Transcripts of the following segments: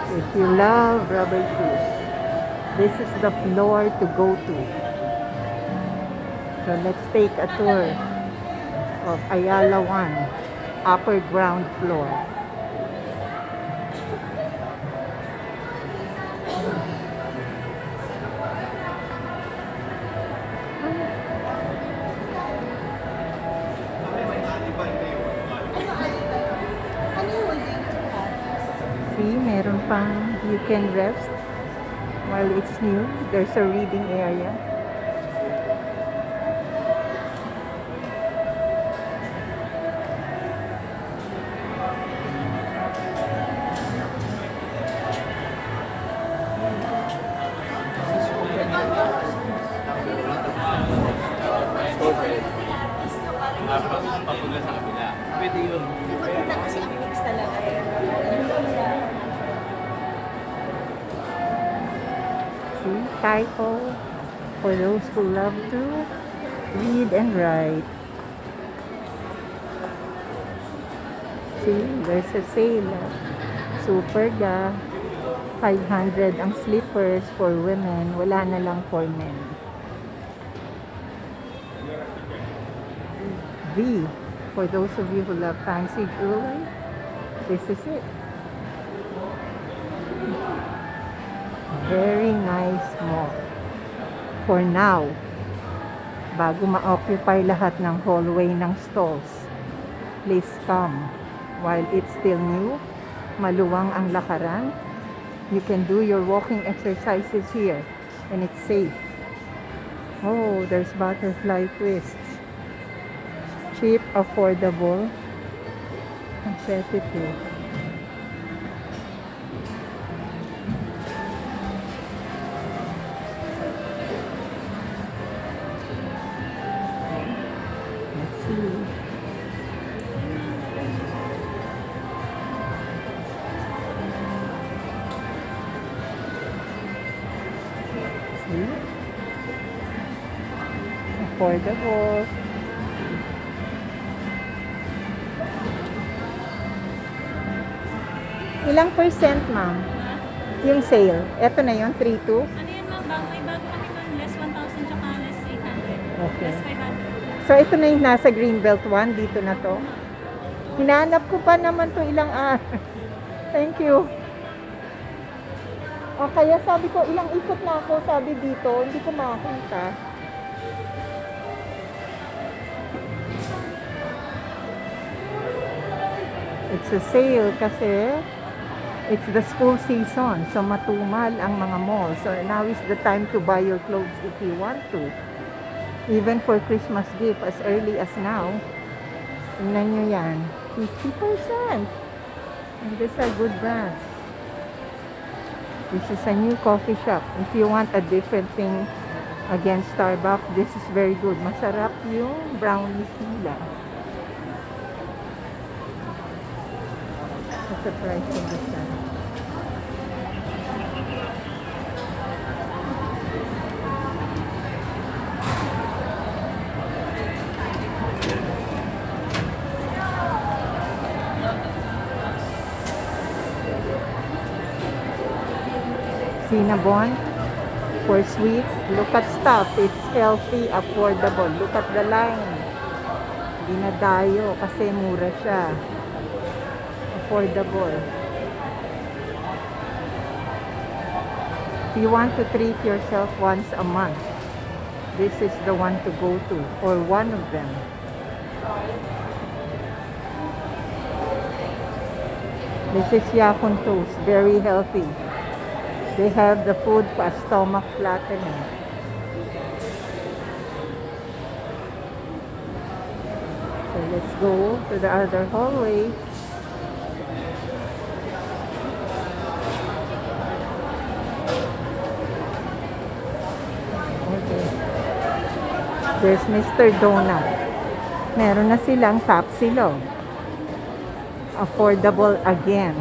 If you love rubber shoes, this is the floor to go to. So let's take a tour of Ayala 1, upper ground floor. See, meron pang you can rest while it's new. There's a reading area. Papunta sa kabila. Pwede yun. Maganda kasi ang mix talaga. See, title for those who love to read and write. See, there's a sale. Superga, 500 ang slippers for women. Wala na lang for men. V, for those of you who love fancy jewelry, this is it. Very nice mall. For now, bago ma-occupy lahat ng hallway ng stalls, please come. While it's still new, maluwang ang lakaran, you can do your walking exercises here and it's safe. Oh, there's butterfly twists. Cheap, affordable, competitive. Let's see. See? Affordable. Ilang percent, ma'am? Yung sale. Ito na yun, 3-2? Ano yan ma'am? May bago kami ma'am. Less 1,000 tsaka less 800. Okay. Less 500. So, ito na yung nasa Greenbelt 1. Dito na to. Hinahanap ko pa naman to ilang araw. Thank you. O, kaya sabi ko, ilang ikot na ako, sabi dito. Hindi ko makakita. It's a sale kasi it's the school season. So matumal ang mga mall. So now is the time to buy your clothes if you want to. Even for Christmas gift as early as now. Tingnan nyo yan. 50%. And these are good brands. This is a new coffee shop. If you want a different thing against Starbucks, this is very good. Masarap yung brownies nila. What's the price of this one? Cinnabon for sweet. Look at stuff. It's healthy, affordable. Look at the line. Dinadayo kasi mura siya. Affordable. If you want to treat yourself once a month, this is the one to go to, or one of them. This is Yakun Toast, very healthy. They have the food for stomach flattening. So let's go to the other hallway. Okay. There's Mr. Donut. Meron na silang Tapsilog. Affordable again.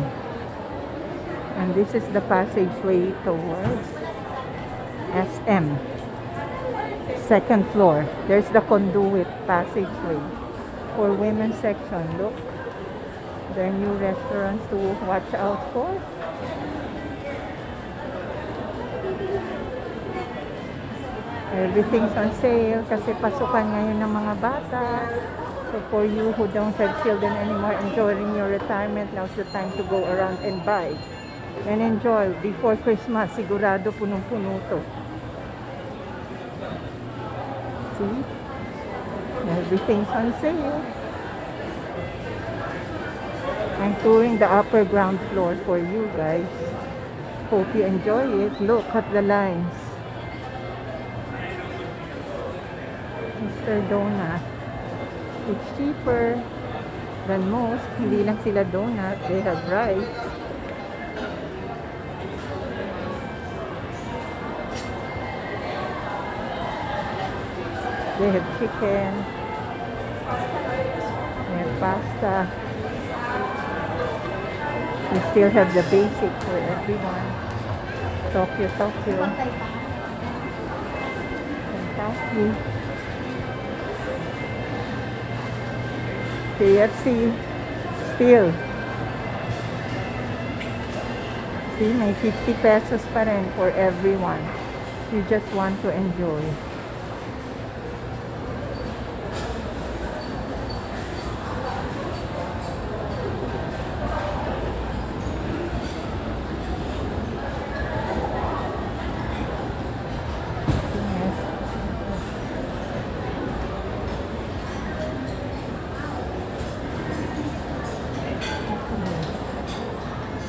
And this is the passageway towards SM. Second floor. There's the conduit passageway. For women's section, look. There are new restaurants to watch out for. Everything's on sale kasi pasukan ngayon ng mga bata. So for you who don't have children anymore, enjoying your retirement, now's the time to go around and buy. And enjoy. Before Christmas, sigurado punong-puno to. See? Everything's on sale. I'm touring the upper ground floor for you guys. Hope you enjoy it. Look at the lines. Mr. Donut. It's cheaper than most. Hindi lang sila donut. They have rice. They have chicken. They have pasta. We still have the basic for everyone. Tokyo. Kentucky. KFC. Still. See, may 50 pesos pa rin for everyone. You just want to enjoy.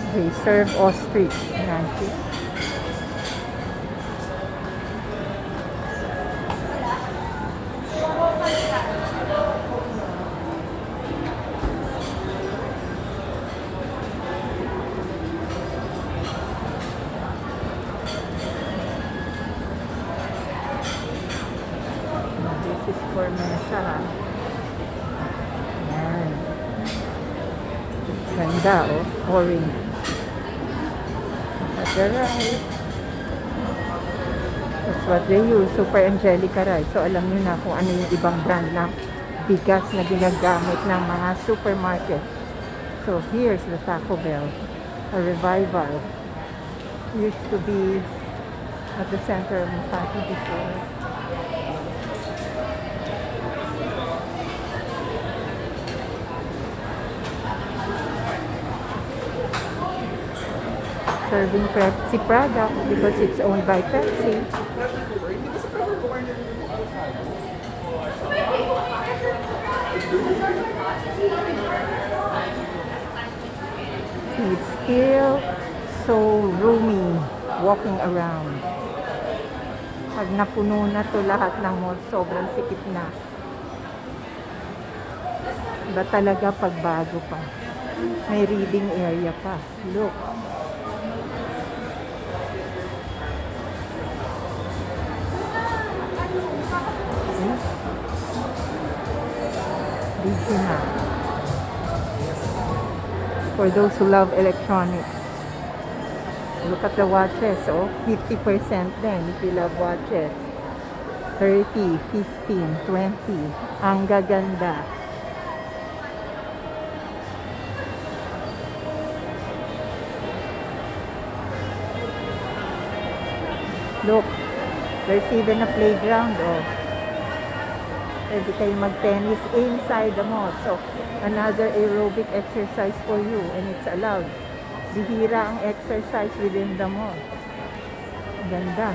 They serve ostrich. Nancy. This is for mesa. Yan. Ganda oh. Orange. Rice. That's what they use. Super Angelica rice. So alam niyo na kung ano yung ibang brand na bigas na ginagamit ng mga supermarket. So here's the Taco Bell. A revival. Used to be at the center of Makati before. Serving Pepsi product because it's owned by Pepsi. It's still so roomy walking around. Pag napuno na to lahat ng mall, sobrang sikip na. Iba talaga pag bago pa. May reading area pa. Look. See? Busy na. For those who love electronics. Look at the watches, oh. 50% then if you love watches. 30, 15, 20. Ang gaganda. Look, there's even a playground, oh. Pwede kayo mag-tennis inside the mall. So, another aerobic exercise for you, and it's allowed. Bihira ang exercise within the mall. Ganda.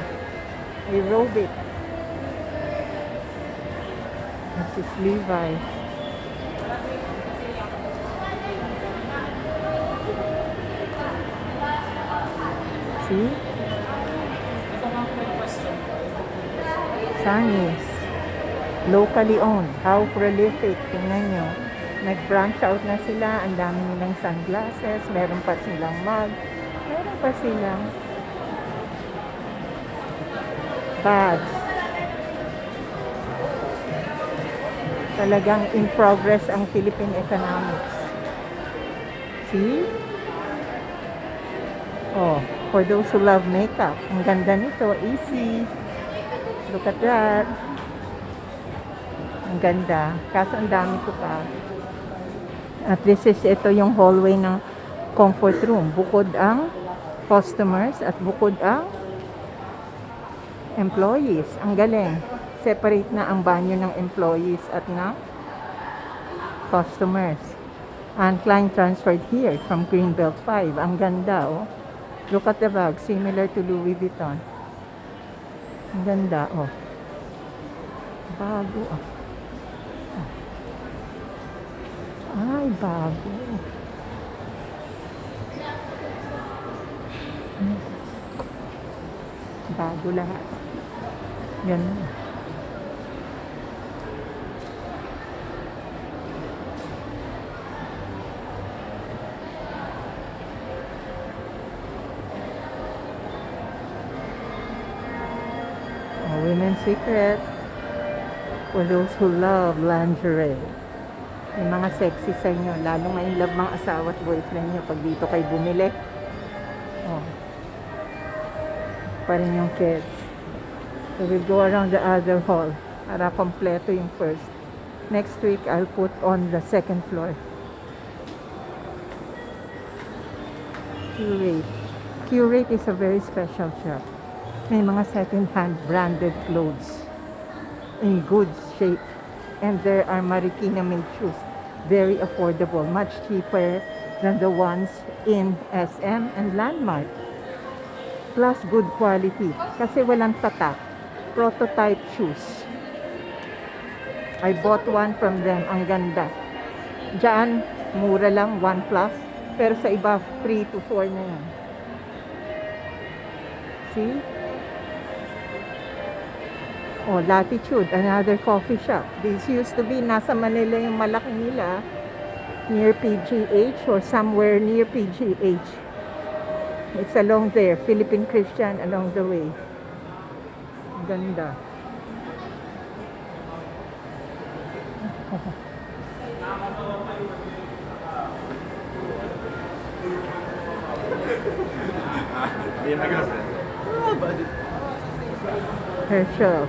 Aerobic. This is Levi. See? Sunny's. Locally owned. How prolific. Tingnan nyo. Nag-branch out na sila. Ang dami nilang sunglasses. Meron pa silang mug. Meron pa silang bags. Talagang in progress ang Philippine economics. See? Oh, for those who love makeup. Ang ganda nito. Easy. Look at that. Ang ganda. Kaso ang dami ko pa. At this is ito yung hallway ng comfort room. Bukod ang customers at bukod ang employees. Ang galing. Separate na ang banyo ng employees at ng customers. And client transferred here from Greenbelt 5. Ang ganda, oh. Look at the bag. Similar to Louis Vuitton. Ang ganda, oh. Bago, oh. Ay, bago. Bago lahat. Ganun. Women's Secret. For those who love lingerie. Yung mga sexy sa inyo, lalo in love mga asawa at boyfriend nyo pag dito kayo bumili. Oh. Pa rin yung kids. So we'll go around the other hall para kompleto yung first. Next week, I'll put on the second floor. Curate. Curate is a very special shop. May mga second-hand branded clothes in good shape. And there are Marikina made shoes. Very affordable. Much cheaper than the ones in SM and Landmark. Plus good quality. Kasi walang tatak. Prototype shoes. I bought one from them. Ang ganda. Diyan, mura lang. 1 plus. Pero sa iba, 3 to 4 na yan. See? Oh, Latitude, another coffee shop. This used to be nasa Manila yung malaki nila, near PGH or somewhere near PGH. It's along there, Philippine Christian along the way. Ganda. Herschel.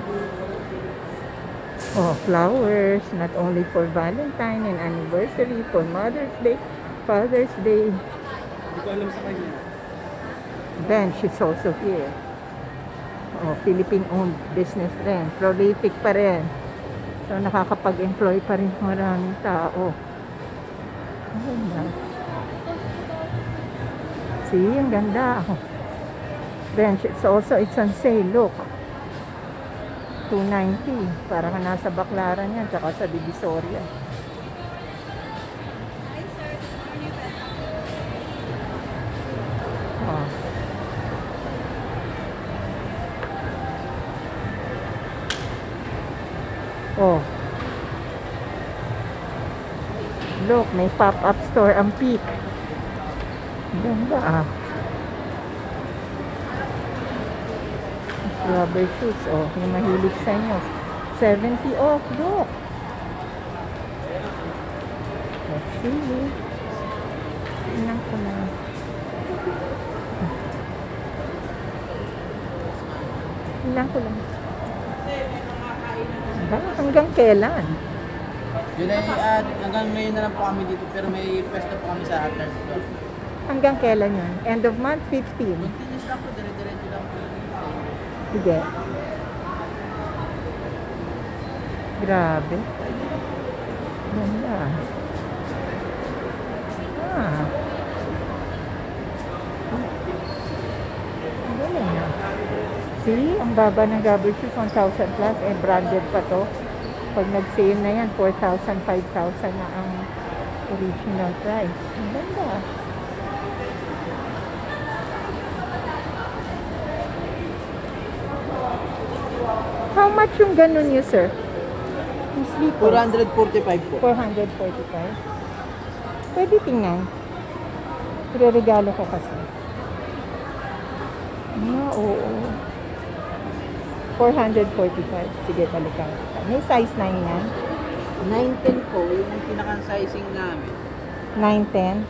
Oh, flowers, not only for Valentine and anniversary, for Mother's Day, Father's Day. Hindi ko alam sa kanya. Bench is also here. Oh, Philippine-owned business rin. Prolific pa rin. So, nakakapag-employ pa rin maraming tao. Ang ganda. See, ang ganda. Oh. Bench, it's on sale. Look. 290. Para ka nasa Baclaran yan, tsaka sa Divisoria. Hi sir, good morning. Oh. Oh. Look, may pop-up store ang Peak. Ganda ah. Rubber shoes, oh. Yung mahilig sa inyo. 70 off, look. Let's see. Tingnan ko na. Tingnan ko lang. Hanggang kailan? Yun ay, hanggang ngayon na lang po kami dito, pero may pwesto po kami sa Atlas. Hanggang kailan yun? End of month, 15. Continuous lang po, dire-diretso lang po. Sige. Grabe. Ganda. Ah. Ang galing ah. See, ang baba ng rubber shoes, 1,000 plus, eh branded pa to. Pag nag-sale na yan, 4,000, 5,000 na ang original price. Ang ganda. How much yung ganun niyo, sir? Yung sleepers? 445 po. 445. Pwede tingnan. Regalo ko kasi. Oo. 445. Sige, balikan kita. May size 9 yan? 910 po, yung pinaka-sizing namin. 910?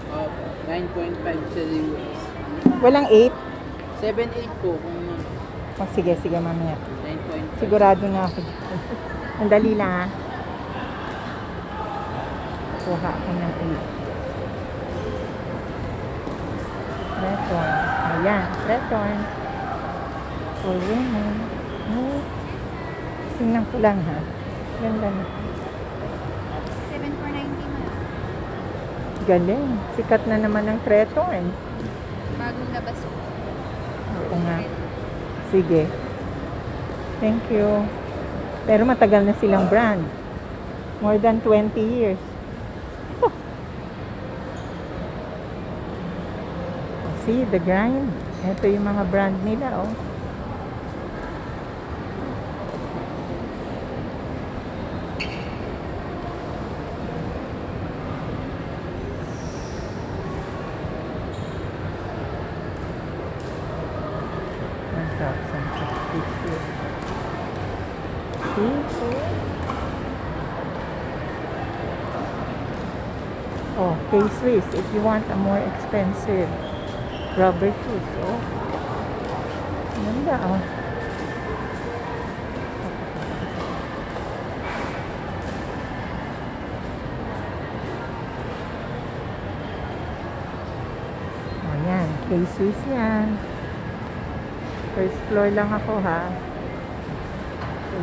9.5 sa US. Walang 8? 7.8 po kung Oh, sige, mamaya. 9.5. Sigurado na ako. Ang dali lang, ha? Kuha ako ng 8. Return. Ayan, return. For women. Oh. Tingnan ko lang, ha? Ganda na. 7,490 mo. Galing. Sikat na naman ang return. Bagong labas po. Oo nga. Sige. Thank you. Pero matagal na silang brand. More than 20 years. Oh. See, the grind. Ito yung mga brand nila, oh. Oh, K-Swiss if you want a more expensive rubber shoes. Oh, ganda oh. Oh, yan. K-Swiss yan. First floor lang ako, ha. So,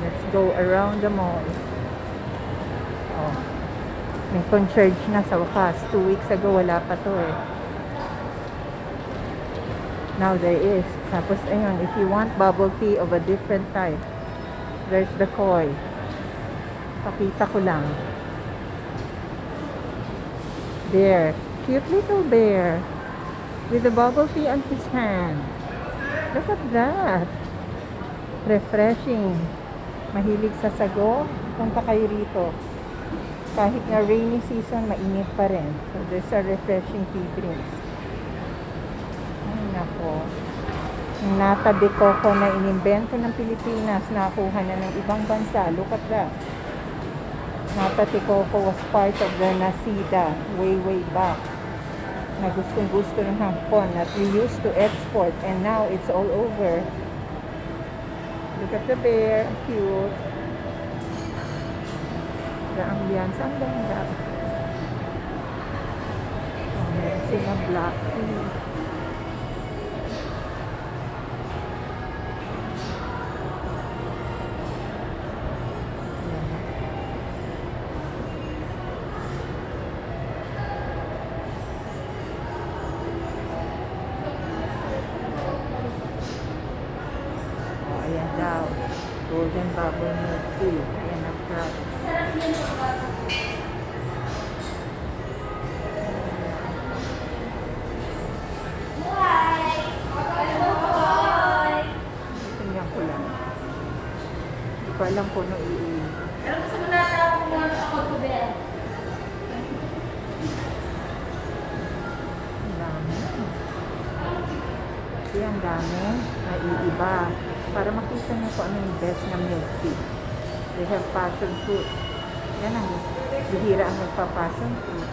let's go around the mall. Oh. May concierge na sa wakas. 2 weeks ago, wala pa to eh. Now there is. Tapos, ayun, if you want bubble tea of a different type, there's the koi. Pakita ko lang. There. Cute little bear. With the bubble tea on his hand. Look at that. Refreshing. Mahilig sa sago. Punta kayo rito. Kahit na rainy season, mainit pa rin. So, there's a refreshing tea drinks. Ay, nako. Yung nata de coco na inimbento ng Pilipinas, nakuha na ng ibang bansa. Look at that. Nata de coco was part of the Nasida way back. Na gustong-gusto ng Hapon that we used to export and now it's all over. Look at the bear. Cute. The ambience. Ang ganda. Meron silang black tea. bubble milk tea. Ayan ang price. Tingnan ko lang. Hindi ko alam kung ano iiin. Ang dami. Kasi ang dami. Naiiba. Para makita niyo kung ano yung best na milk tea. They have passion fruit. Yan ang bihira ang nagpa-passion fruit.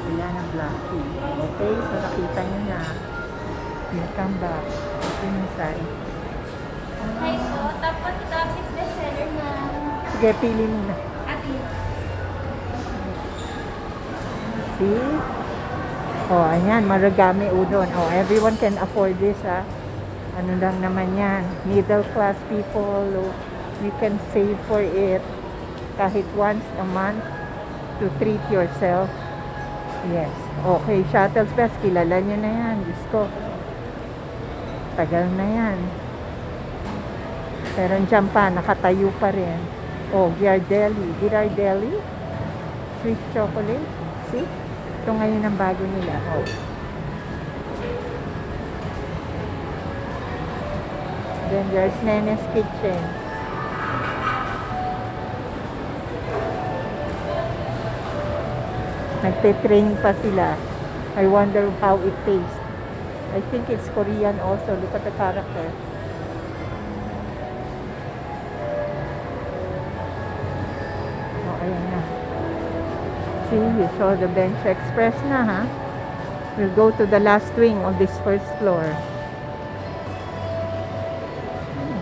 Ayan ang black tea. Okay, so nakita niyo na. Welcome back. Ito yung inside. Hi po, tapos top 6 bestseller na Sige, pili muna. ati. See? Oh, ayan, maragami udon. Oh, everyone can afford this, ha? Ano lang naman yan. Middle class people, oh, you can save for it kahit once a month to treat yourself. Yes. Okay, Shuttles Best, kilala nyo na yan. Diyos ko. Tagal na yan. Pero dyan pa, nakatayo pa rin. Oh, Ghirardelli. Ghirardelli? Sweet chocolate. See? Ito ngayon ang bago nila. Oh. Then there's Nene's Kitchen. Nagte-train pa sila. I wonder how it tastes. I think it's Korean also. Look at the character. Oh, ayan na. See, you saw the Bench Express na, ha? We'll go to the last wing of this first floor.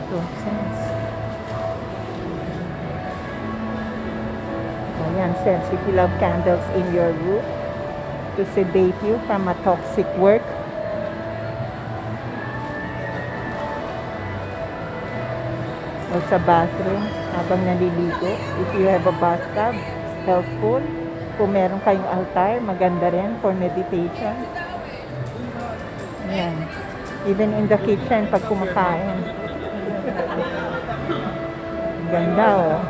Oh, sense. Ayan, sense. If you love candles in your room to sedate you from a toxic work. O sa bathroom habang naliligo. If you have a bathtub, helpful. Kung meron kayong altar, maganda rin for meditation. Ayan. Even in the kitchen, pag kumakain. Ganda, oh.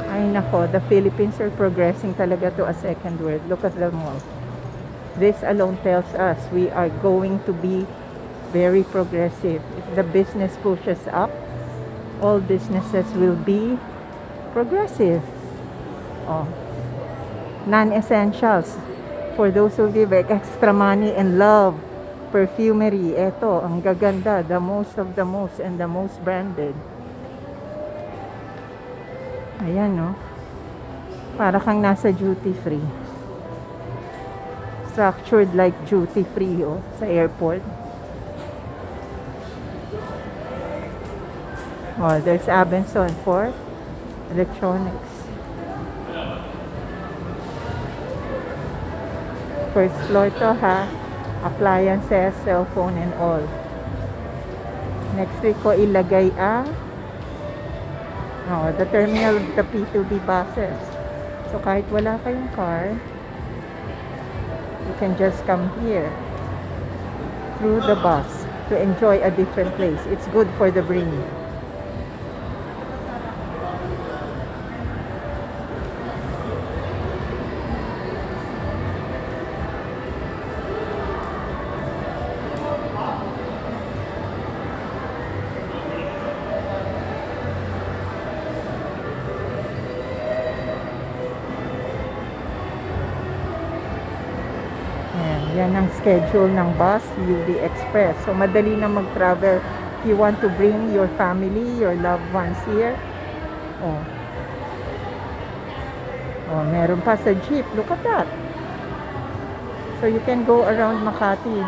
Ay nako, the Philippines are progressing talaga to a second world. Look at the mall. This alone tells us we are going to be very progressive. If the business pushes up, all businesses will be progressive. Oh. Non-essentials. For those who give extra money and love perfumery, eto, ang gaganda, the most of the most and the most branded. Ayan, no? Para kang nasa duty free. Structured like duty free, oh, sa airport. Oh, there's Abenson for electronics. First floor to, ha? Appliances, cell phone and all. Next week ko ilagay the terminal of the P2B buses. So kahit wala kayong car, you can just come here through the bus to enjoy a different place. It's good for the brain. Yan ang schedule ng bus, UV Express. So, madali na mag-travel if you want to bring your family, your loved ones here. Oh. Oh, meron pa sa jeep. Look at that. So, you can go around Makati.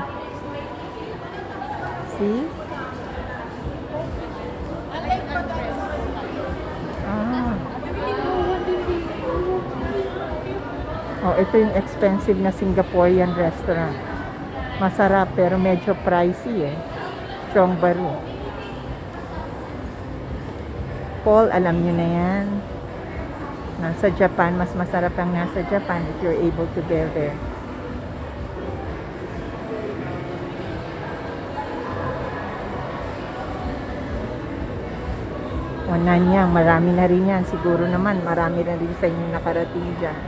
See? Oh, ito yung expensive na Singaporean restaurant. Masarap pero medyo pricey, eh. Chong Baru. Paul, alam nyo na yan. Nasa Japan, mas masarap ang nasa Japan if you're able to bear there. O Nanyang, marami na rin yan. Siguro naman, marami na rin sa inyo nakarating dyan.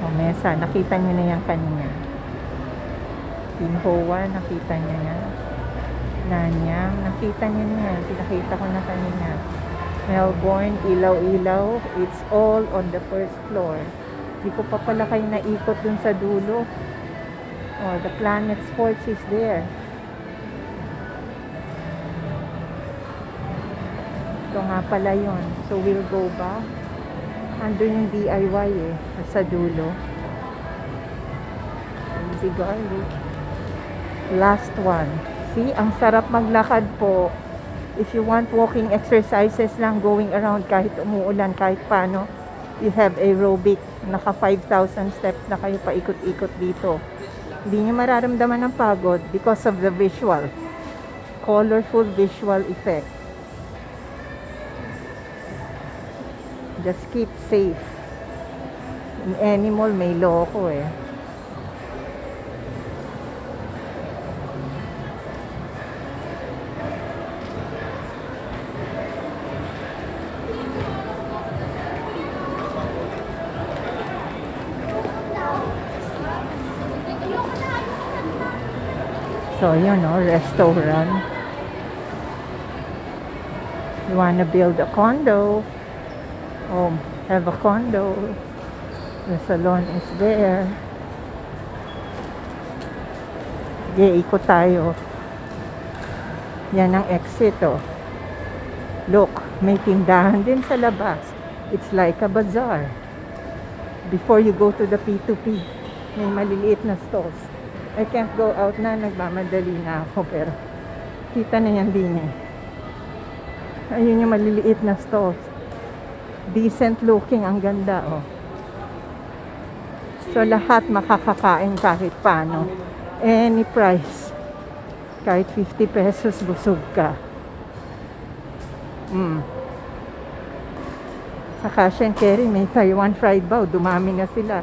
O Mesa, nakita nyo na yan kanina. Pinhoa, nakita nyo na. Nanyang, nakita nyo na yan. Pinakita ko na kanina. Melbourne, Ilaw-Ilaw, it's all on the first floor. Di ko pa pala kayo naikot dun sa dulo. Oh, the Planet Sports is there. Ito nga pala yun. So, we'll go back. Andun yung DIY eh. Sa dulo. Easy garlic. Last one. See, ang sarap maglakad po. If you want walking exercises lang going around kahit umuulan, kahit paano, you have aerobic. Naka 5,000 steps na kayo paikot-ikot dito. Hindi nyo mararamdaman ng pagod because of the visual. Colorful visual effect. Just keep safe. In any mall, may loko eh. So, yun, no, restaurant. You wanna build a condo? Oh, have a condo. The salon is there. Sige, ikot tayo. Yan ang exit, oh. Look, may tindahan din sa labas. It's like a bazaar. Before you go to the P2P, may maliliit na stalls. I can't go out na, nagmamadali na ako, pero kita na yan din eh. Ayun yung maliliit na stalls. Decent looking, ang ganda, oh. So, lahat makakakain kahit paano. Any price. Kahit 50 pesos, busog ka. Sa Cash and Carry, may Taiwan fried bao. Dumami na sila.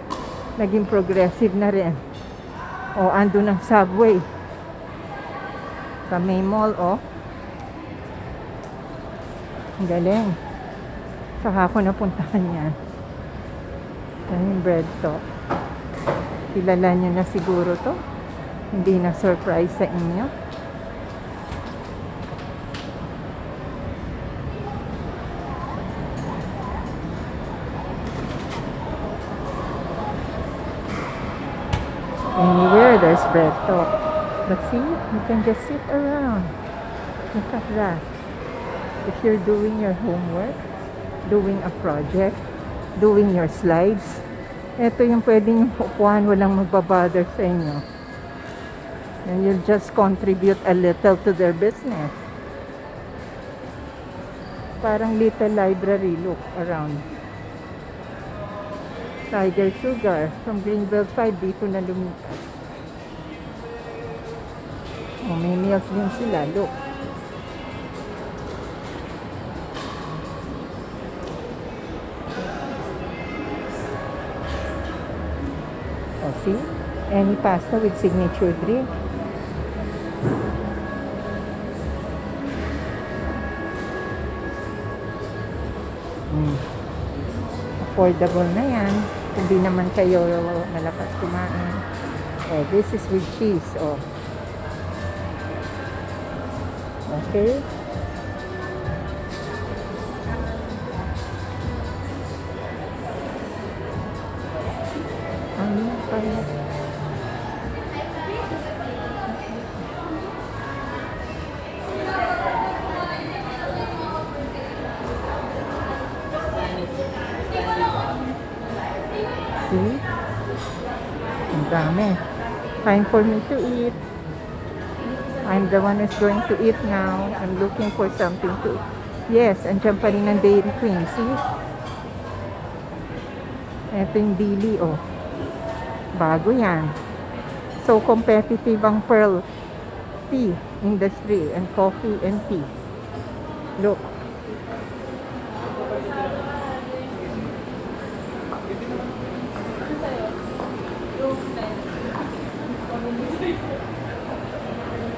Naging progressive na rin. O, ando ng Subway. Sa May Mall, oh. Ang galing. Saka ako napuntahan yan. Yan yung bread to. Kilala nyo na siguro to. Hindi na surprise sa inyo. Anywhere there's bread talk. But see, you can just sit around. Look at that. If you're doing your homework, doing a project, doing your slides, ito yung pwedeng yung upuan, walang magbabother sa inyo. And you'll just contribute a little to their business. Parang little library, look around. Tiger Sugar from Greenbelt 5 dito na lumipat. Oh, may meals din sila, look. Oh, see? Any pasta with signature drink. Affordable na yan. Hindi naman kayo malakas kumain. Oh, this is with cheese. Oh. Okay. Ano pala? See? Ang dami. Time for me to eat. I'm the one who's going to eat now. I'm looking for something to eat. Yes, andyan pa rin ang Dairy Queen. See? Ito yung Dili, oh. Bago yan. So competitive ang pearl tea industry and coffee and tea. Look.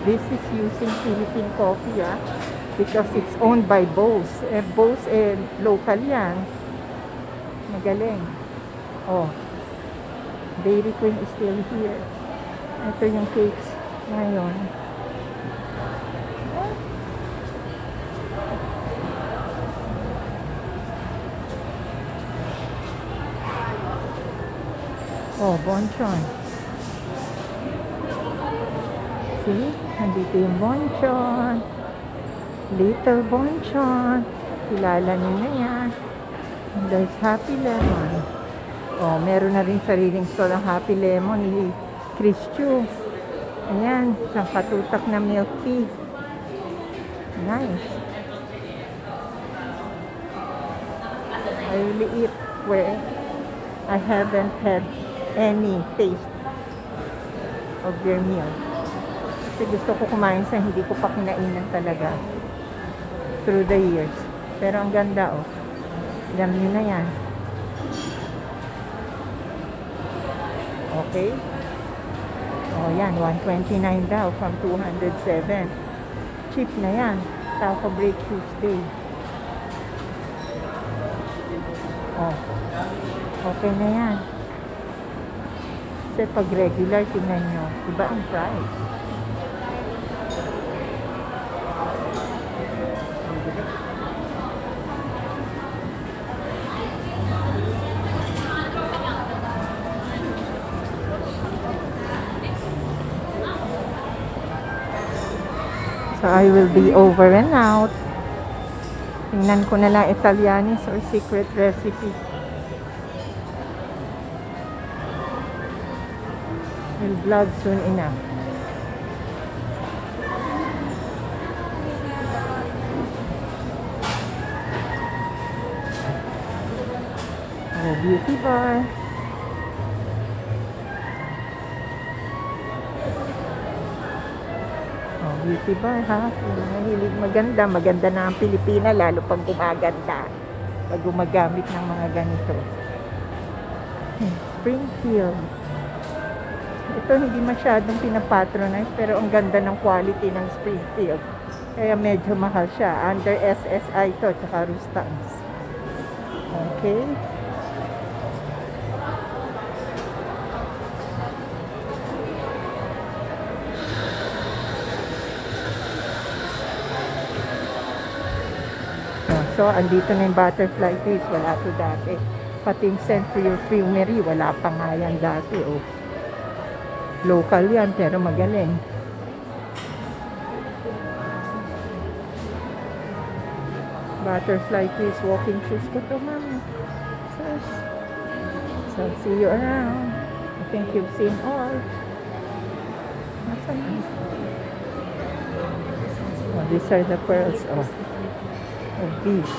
This is using Philippine coffee, ah, because it's owned by Bose. Bose, local yan. Magaling. Oh. Dairy Queen is still here. Ito yung cakes ngayon. Oh, Bonchon. See? Nandito yung Bonchon. Little Bonchon. Kilala niyo na yan. And there's Happy Lemon. Oh, meron na rin sariling store ng Happy Lemon ni Chris Chu. Ayan, isang katutak na milk tea. Nice. I really eat where I haven't had any taste of their meal. Kasi gusto ko kumain sa hindi ko pa kinainan talaga through the years. Pero ang ganda, oh. Alam nyo na yan. Okay? Oh, yan. 129 daw from 207. Cheap na yan. Taco Break Tuesday. Oh. Okay na yan. Kasi pag regular, tingnan nyo. Iba ang price. So, I will be over and out. Tingnan ko na lang Italianis or secret recipe. Will vlog soon enough. Oh, beauty bar. Oh, beauty bar, ha? Yung mahilig maganda. Maganda na ang Pilipina, lalo pag gumaganda. Pag gumagamit ng mga ganito. Springfield. Ito hindi masyadong pinapatronize, pero ang ganda ng quality ng Springfield. Kaya medyo mahal siya. Under SSI to, tsaka Rustans. Okay. So, andito na yung butterfly trees. Wala to dati. Pati yung Century Perfumery, wala pa nga yan dati. Oh. Local yan, pero magaling. Butterfly trees, walking shoes ko to, ma'am. So, see you around. I think you've seen all. Nasaan? Oh, these are the pearls. Oh. Of these.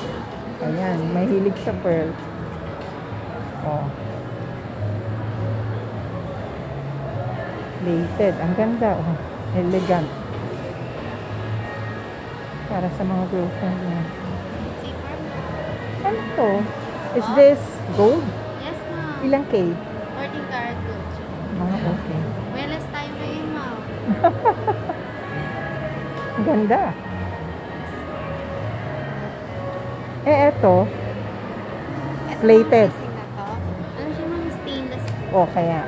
Ayan, mahilig sa pearl. Oh. Plated. Ang ganda, oh. Elegant. Para sa mga girlfriend niya. Ano to? Is this gold? Yes, ma'am. Ilang K? 14 karat gold. Ah, okay. Wellness tayo ngayon, ma'am. Ang ganda. Eto. Plated. Ito, ma'am, sisig na to. Ano siya, ma'am? Stainless. O, kaya.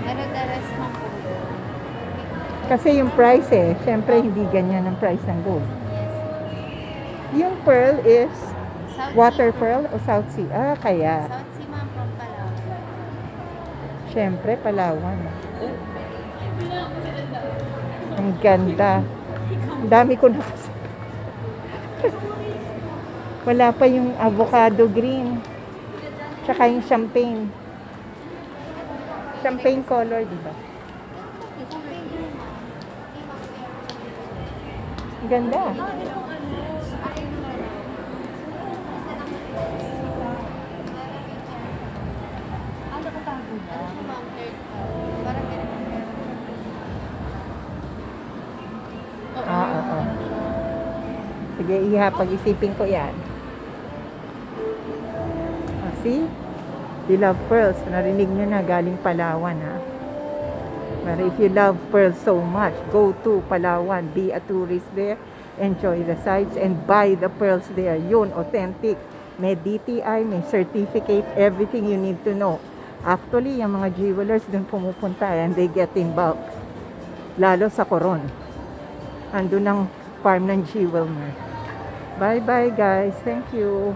Pero the rest, ma'am, po. Kasi yung price syempre hindi ganyan ang price ng gold. Yes, ma'am. Yung pearl is South water Sea, pearl o South Sea? Ah, kaya. South Sea, ma'am, from Palawan. Syempre, Palawan. Ang ganda. Ang dami ko na kasi. Wala pa yung avocado green. Tsaka yung champagne. Champagne color, di ba? Ang ganda. Sige, iha, pag-isipin ko yan. See? You love pearls. Narinig nyo na, galing Palawan, ha? But if you love pearls so much, go to Palawan. Be a tourist there. Enjoy the sights and buy the pearls there. Yun, authentic. May DTI, may certificate, everything you need to know. Actually, yung mga jewelers dun pumupunta and they get in bulk. Lalo sa Coron. Andun ang farm ng jeweler. Bye-bye guys. Thank you.